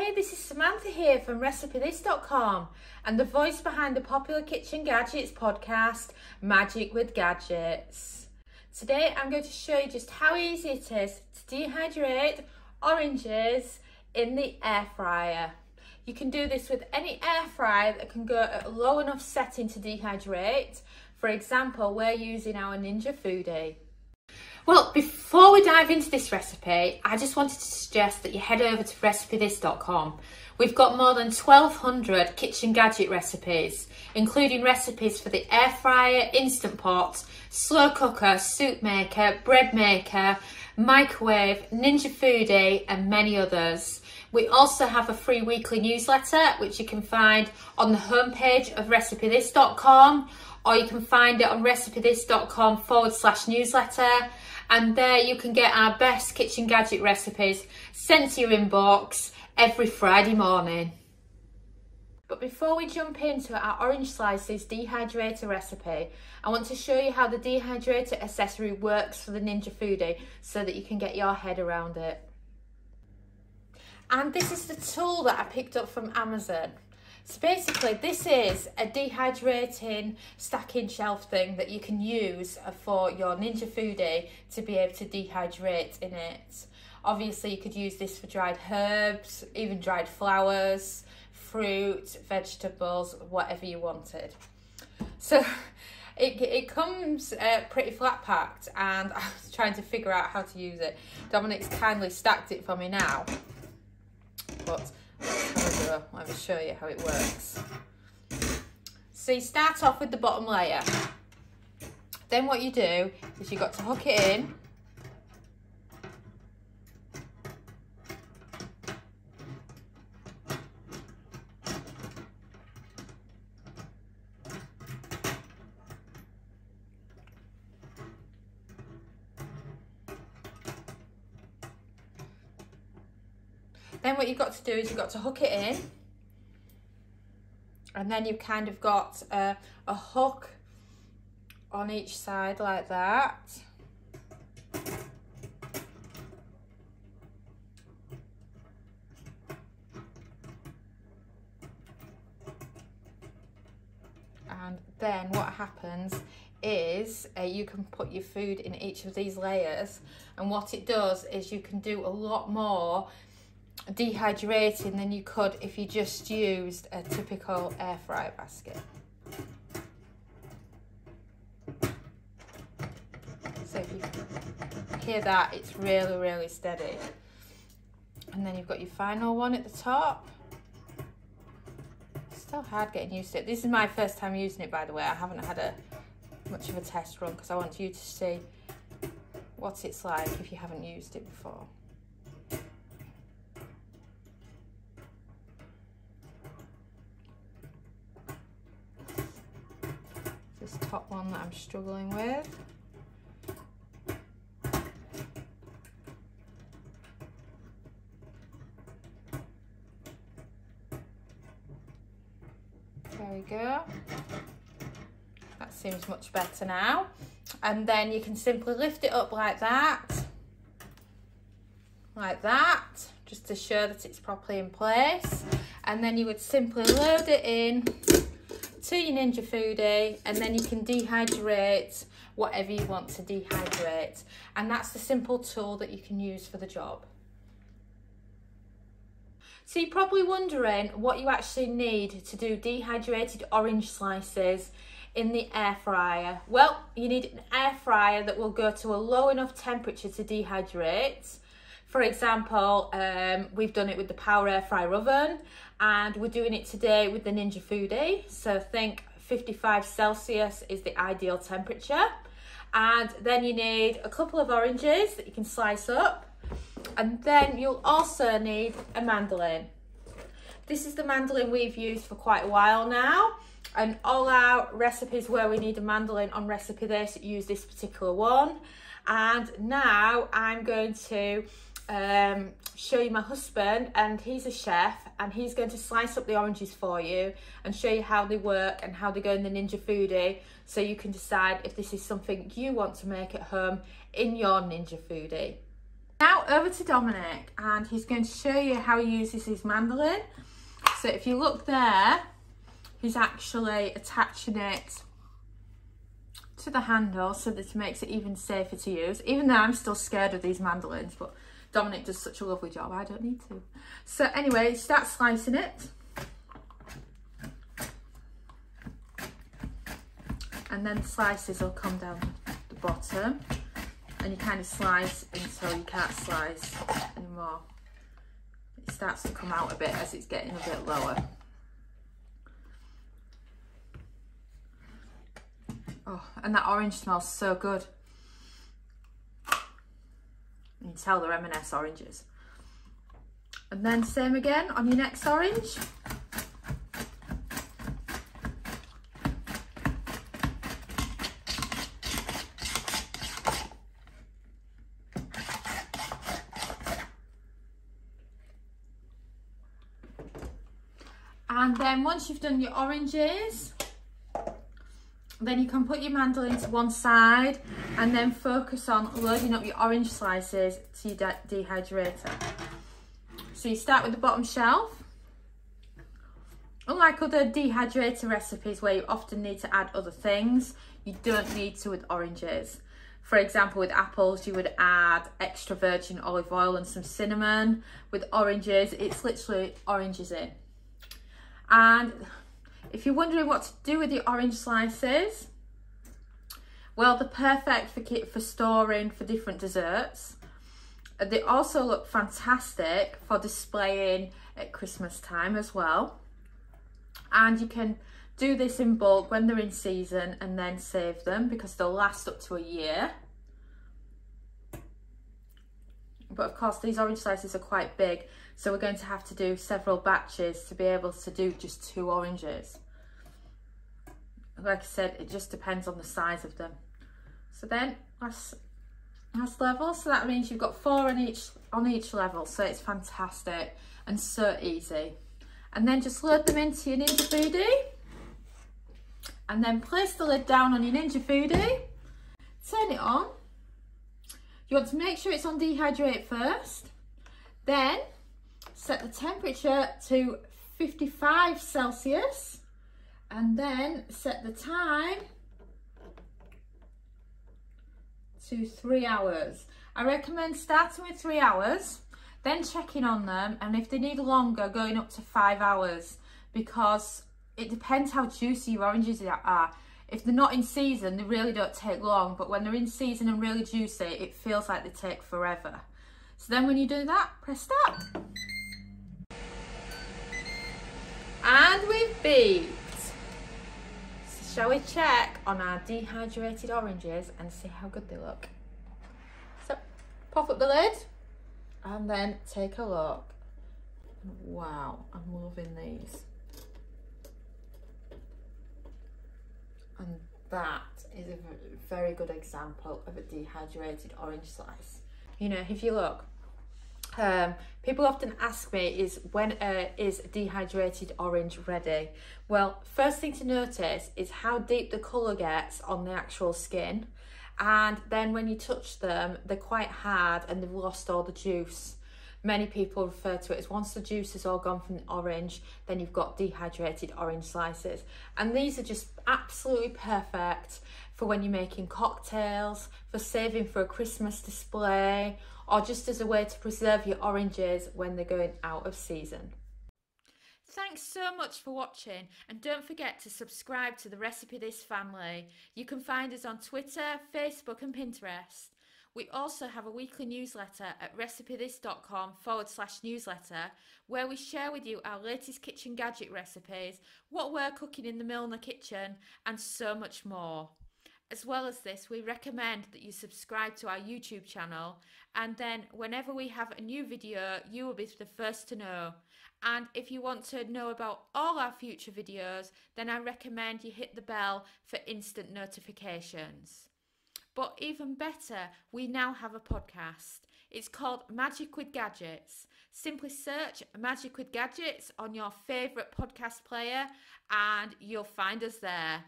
Hey, this is Samantha here from RecipeThis.com and the voice behind the popular Kitchen Gadgets podcast, Magic with Gadgets. Today I'm going to show you just how easy it is to dehydrate oranges in the air fryer. You can do this with any air fryer that can go at a low enough setting to dehydrate. For example, we're using our Ninja Foodi. Well, before we dive into this recipe, I just wanted to suggest that you head over to RecipeThis.com. We've got more than 1,200 kitchen gadget recipes, including recipes for the air fryer, instant pot, slow cooker, soup maker, bread maker, microwave, Ninja Foodi, and many others. We also have a free weekly newsletter, which you can find on the homepage of RecipeThis.com, or you can find it on RecipeThis.com/newsletter. And there you can get our best kitchen gadget recipes sent to your inbox every Friday morning. But before we jump into our orange slices dehydrator recipe, I want to show you how the dehydrator accessory works for the Ninja Foodi so that you can get your head around it. And this is the tool that I picked up from Amazon. So basically this is a dehydrating stacking shelf thing that you can use for your Ninja Foodi to be able to dehydrate in it. Obviously you could use this for dried herbs, even dried flowers, fruit, vegetables, whatever you wanted. So it comes pretty flat packed, and I was trying to figure out how to use it. Dominic's kindly stacked it for me now, but let me show you how it works. So you start off with the bottom layer. Then what you do is you've got to hook it in. Then what you've got to do is you've got to hook it in, and then you've kind of got a hook on each side like that. And then what happens is you can put your food in each of these layers, and what it does is you can do a lot more dehydrating than you could if you just used a typical air fryer basket. So if you hear that, it's really steady. And then you've got your final one at the top. It's still hard getting used to it. This is my first time using it, by the way. I haven't had much of a test run because I want you to see what it's like if you haven't used it before. This top one that I'm struggling with. There we go. That seems much better now. And then you can simply lift it up like that, just to show that it's properly in place. And then you would simply load it in to your Ninja Foodi, and then you can dehydrate whatever you want to dehydrate. And that's the simple tool that you can use for the job. So you're probably wondering what you actually need to do dehydrated orange slices in the air fryer. Well, you need an air fryer that will go to a low enough temperature to dehydrate. For example, we've done it with the Power Air Fryer oven, and we're doing it today with the Ninja Foodi. So think 55 Celsius is the ideal temperature. And then you need a couple of oranges that you can slice up. And then you'll also need a mandolin. This is the mandolin we've used for quite a while now. And all our recipes where we need a mandolin on Recipe This use this particular one. And now I'm going to show you my husband, and he's a chef, and he's going to slice up the oranges for you and show you how they work and how they go in the Ninja Foodi, so you can decide if this is something you want to make at home in your Ninja Foodi. Now over to Dominic, and he's going to show you how he uses his mandolin. So if you look there, he's actually attaching it to the handle so that it makes it even safer to use. Even though I'm still scared of these mandolins, but Dominic does such a lovely job, I don't need to. So anyway, start slicing it. And then the slices will come down the bottom. And you kind of slice until you can't slice anymore. It starts to come out a bit as it's getting a bit lower. Oh, and that orange smells so good. You can tell they're M&S oranges. And then same again on your next orange. And then once you've done your oranges, then you can put your mandolin to one side and then focus on loading up your orange slices to your dehydrator. So you start with the bottom shelf. Unlike other dehydrator recipes where you often need to add other things, you don't need to with oranges. For example, with apples, you would add extra virgin olive oil and some cinnamon. With oranges, it's literally oranges in. And if you're wondering what to do with your orange slices, well, they're perfect for storing for different desserts. They also look fantastic for displaying at Christmas time as well. And you can do this in bulk when they're in season and then save them because they'll last up to a year. But of course, these orange slices are quite big, so we're going to have to do several batches to be able to do just 2 oranges. Like I said, it just depends on the size of them. So then that's level, so that means you've got 4 on each level, so it's fantastic and so easy. And then just load them into your Ninja Foodi, and then place the lid down on your Ninja Foodi, turn it on. You want to make sure it's on dehydrate first, then set the temperature to 55 Celsius and then set the time to 3 hours. I recommend starting with 3 hours, then checking on them, and if they need longer, going up to 5 hours, because it depends how juicy your oranges are. If they're not in season, they really don't take long, but when they're in season and really juicy, it feels like they take forever. So then when you do that, press start. And we've beeped. So shall we check on our dehydrated oranges and see how good they look? So pop up the lid and then take a look. Wow, I'm loving these. And that is a very good example of a dehydrated orange slice. You know, if you look, people often ask me, is dehydrated orange ready? Well, first thing to notice is how deep the colour gets on the actual skin. And then when you touch them, they're quite hard and they've lost all the juice. Many people refer to it as once the juice is all gone from the orange, then you've got dehydrated orange slices. And these are just absolutely perfect for when you're making cocktails, for saving for a Christmas display, or just as a way to preserve your oranges when they're going out of season. Thanks so much for watching, and don't forget to subscribe to the Recipe This family. You can find us on Twitter, Facebook and Pinterest. We also have a weekly newsletter at recipethis.com/newsletter, where we share with you our latest kitchen gadget recipes, what we're cooking in the Milner kitchen, and so much more. As well as this, we recommend that you subscribe to our YouTube channel, and then whenever we have a new video, you will be the first to know. And if you want to know about all our future videos, then I recommend you hit the bell for instant notifications. But even better, we now have a podcast. It's called Magic with Gadgets. Simply search Magic with Gadgets on your favourite podcast player and you'll find us there.